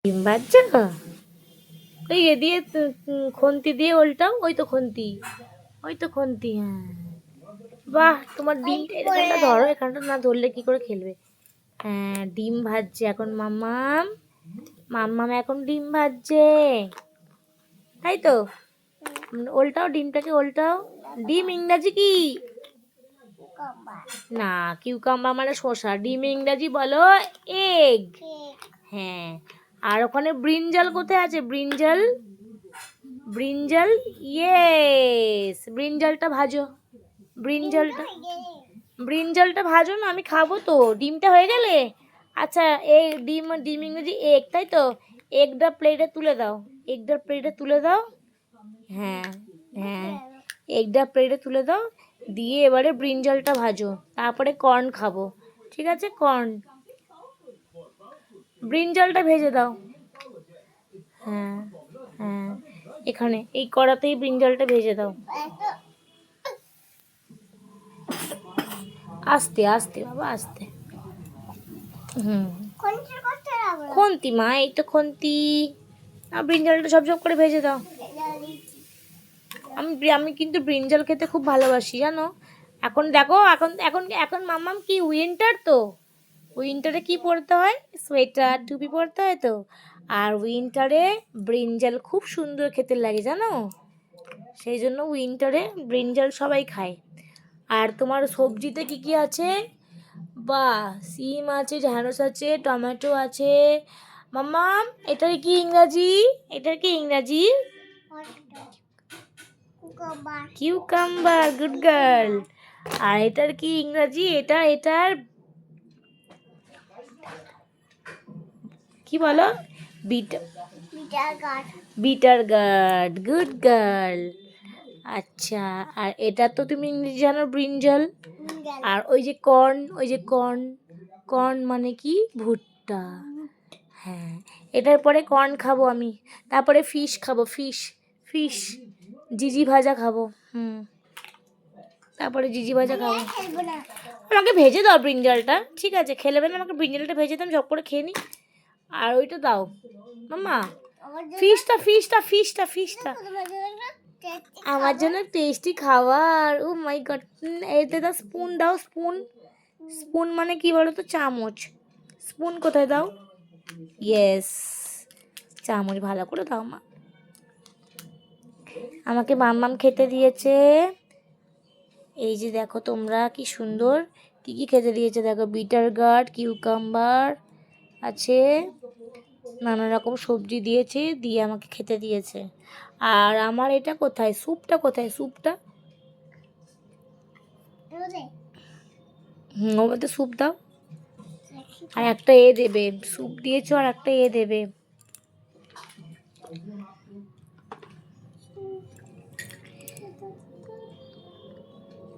ডিম ভাজছো? ওই এ দিয়ে খুন্তি দিয়ে উল্টাও। ওই তো খুন্তি, ওই তো খুন্তি। হ্যাঁ, বাহ, তোমার ডিমটা এখানটা ধরো, এখানটা না ধরলে কি করে খেলবে। হ্যাঁ, ডিম ভাজছে এখন মাম্মাম। মাম্মাম এখন ডিম ভাজছে, তাই তো? উল্টাও ডিমটাকে, উল্টাও। ডিম ইংরাজি কি? না, কিউকাম্বার মানে শসা। ডিম ইংরাজি বলো এগ। হ্যাঁ, আর ওখানে ব্রিঞ্জাল কোথায় আছে? Brinjal, brinjal. ইয়েস, ব্রিঞ্জালটা ভাজো। ব্রিঞ্জালটা, ব্রিঞ্জালটা ভাজো না, আমি খাবো তো। ডিমটা হয়ে গেলে, আচ্ছা, এই ডিম, ডিম ইংরেজি এগ, তাই তো? এগটা প্লেটে তুলে দাও, এগটা প্লেটে তুলে দাও। হ্যাঁ, হ্যাঁ, এগটা প্লেটে তুলে দাও। দিয়ে এবারে ব্রিঞ্জালটা ভাজো, তারপরে কর্ন খাবো। ঠিক আছে, কর্ন। ব্রিঞ্জালটা ভেজে দাও। হ্যাঁ, হ্যাঁ, এখানে এই কড়াতেই ব্রিঞ্জালটা ভেজে দাও। আস্তে আস্তে বাবা, আস্তে। হুম, খুন্তি মা, এই তো খুন্তি। ব্রিঞ্জালটা ঝপঝপ করে ভেজে দাও। আমি আমি কিন্তু ব্রিঞ্জাল খেতে খুব ভালোবাসি, জানো। এখন দেখো, এখন এখন এখন মাম্মাম কি উইন্টার তো, উইন্টারে কি পরতে হয়? সোয়েটার, টুপি পরতে হয় তো। আর উইন্টারে ব্রিঞ্জাল খুব সুন্দর খেতে লাগে, জানো। সেই জন্য উইন্টারে ব্রিঞ্জাল সবাই খায়। আর তোমার সবজিতে কি কি আছে? বা, সিম আছে, ঢ্যাঁড়স আছে, টমেটো আছে। মাম্মাম, এটার কি ইংরাজি? এটার কি ইংরাজি? Cucumber, good girl. আর এটার কি ইংরাজি? এটার কি বলো? Bitter, bitter gourd, good girl. আচ্ছা, আর এটা তো তুমি ইংরেজি জানো, ব্রিঞ্জাল। আর ওই যে কর্ন, ওই যে কর্ন, কর্ন মানে কি? ভুট্টা। হ্যাঁ, এটার পরে কর্ন খাবো আমি, তারপরে ফিশ খাবো, ফিশ, ফিশ, জিজি ভাজা খাবো। হুম, তারপরে জিজি ভাজা খাবো। আমাকে ভেজে দাও ব্রিঞ্জালটা। ঠিক আছে, খেলেবে না, আমাকে ব্রিঞ্জালটা ভেজে দাও, ঝপ করে খেয়ে নি। আর ওইটা দাও মাম্মা, ফিশটা, ফিশটা, ফিশটা, ফিশটা। আমার জন্য টেস্টি খাবার। ও মাই গড। এতে দাও, স্পুন দাও, স্পুন। স্পুন মানে কি বলো তো? চামচ। স্পুন কোথায় দাও? ইয়েস, চামচ ভালো করে দাও মা। আমাকে মাম্মাম খেতে দিয়েছে। এই যে দেখো তোমরা, কি সুন্দর কি কি খেতে দিয়েছে দেখো। বিটার গার্ড, কিউকাম্বার আছে, নানা রকম সবজি দিয়েছে, দিয়ে আমাকে খেতে দিয়েছে। আর আমার এটা কোথায়? স্যুপটা কোথায়? স্যুপটা। ওর মধ্যে স্যুপ দাও। আর একটা এ দেবে, স্যুপ দিয়েছো, আর একটা এ দেবে।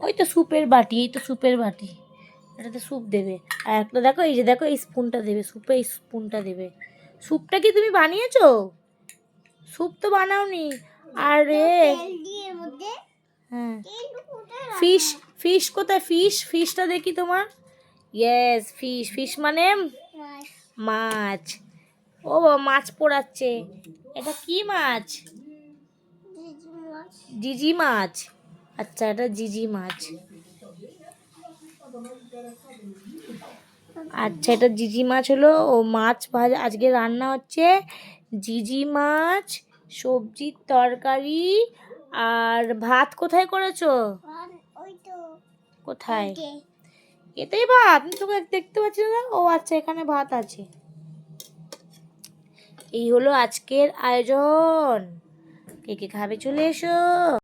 ওই তো স্যুপের বাটি, এই তো স্যুপের বাটি, এটাতে স্যুপ দেবে। আর একটা দেখো, এই যে দেখো, এই স্পুনটা দেবে, স্যুপে এই স্পুনটা দেবে। স্যুপটা কি তুমি বানিয়েছো? স্যুপ তো বানাওনি। আরে, হ্যাঁ, ফিশ, ফিশ কোথায়? ফিশ, ফিশটা দেখি তোমার। ইয়েস, ফিশ, ফিশ মানে মাছ। ও বাবা, মাছ পোড়াচ্ছে। এটা কি মাছ? জিজি মাছ। আচ্ছা, এটা জিজি মাছ। আচ্ছা, এটা জিজি মাছ হলো। ও মাছ ভাজা আজকে রান্না হচ্ছে। জিজি মাছ, সবজির তরকারি, আর ভাত কোথায় করেছো? কোথায়? এতেই ভাত? আমি তোকে দেখতে পাচ্ছি না। ও আচ্ছা, এখানে ভাত আছে। এই হলো আজকের আয়োজন। কে কে খাবে চলে এসো।